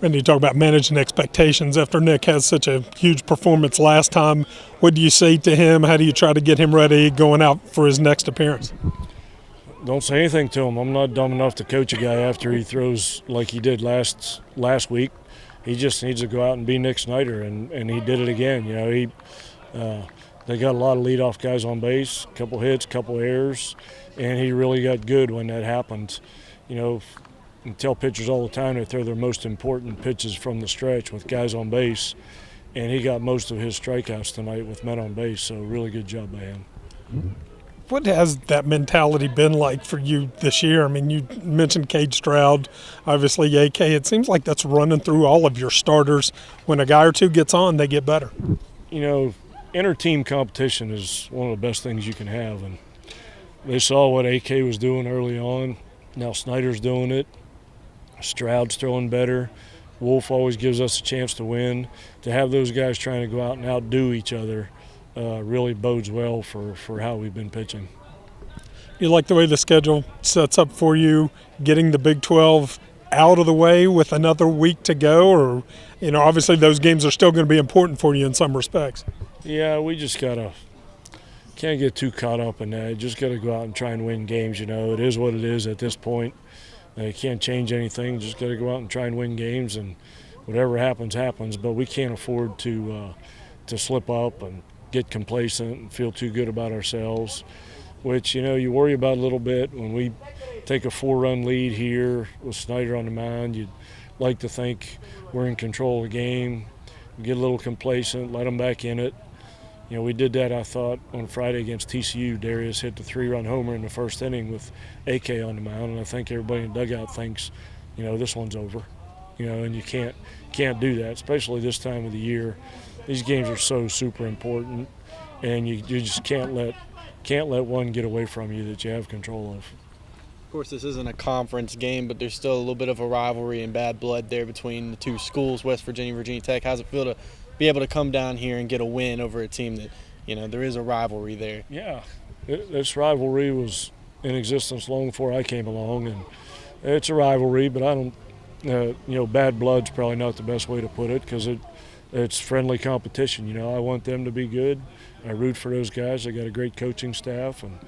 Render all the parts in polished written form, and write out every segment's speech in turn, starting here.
And you talk about managing expectations after Nick has such a huge performance last time. What do you say to him? How do you try to get him ready going out for his next appearance? Don't say anything to him. I'm not dumb enough to coach a guy after he throws like he did last week. He just needs to go out and be Nick Snyder, and he did it again. You know, they got a lot of leadoff guys on base, a couple hits, a couple errors, and he really got good when that happened. You know, I tell pitchers all the time they throw their most important pitches from the stretch with guys on base, and he got most of his strikeouts tonight with men on base, so really good job by him. What has that mentality been like for you this year? I mean, you mentioned Cade Stroud, obviously AK. It seems like that's running through all of your starters. When a guy or two gets on, they get better. You know, inter-team competition is one of the best things you can have, and they saw what AK was doing early on. Now Snyder's doing it. Stroud's throwing better. Wolf always gives us a chance to win. To have those guys trying to go out and outdo each other really bodes well for how we've been pitching. You like the way the schedule sets up for you, getting the Big 12 out of the way with another week to go? Or, you know, obviously those games are still going to be important for you in some respects. Yeah, we just can't get too caught up in that. Just got to go out and try and win games. You know, it is what it is at this point. You can't change anything. Just got to go out and try and win games, and whatever happens, happens. But we can't afford to slip up and get complacent and feel too good about ourselves, which, you know, you worry about a little bit. When we take a 4-run lead here with Snyder on the mound, you'd like to think we're in control of the game, get a little complacent, let them back in it. You know, we did that, I thought, on Friday against TCU. Darius hit the 3-run homer in the first inning with AK on the mound, and I think everybody in the dugout thinks, you know, this one's over. You know, and you can't do that, especially this time of the year. These games are so super important, and you just can't let one get away from you that you have control of. Of course, this isn't a conference game, but there's still a little bit of a rivalry and bad blood there between the two schools, West Virginia, Virginia Tech. How's it feel to be able to come down here and get a win over a team that, you know, there is a rivalry there? Yeah, this rivalry was in existence long before I came along, and it's a rivalry, but I don't, you know, bad blood's probably not the best way to put it, because it's friendly competition. You know, I want them to be good. I root for those guys. They got a great coaching staff and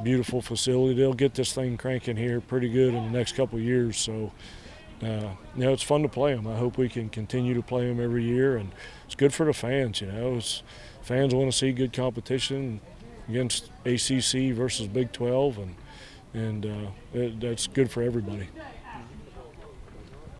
beautiful facility. They'll get this thing cranking here pretty good in the next couple of years. So, you know, it's fun to play them. I hope we can continue to play them every year, and it's good for the fans. You know, fans want to see good competition against ACC versus Big 12, and that's good for everybody.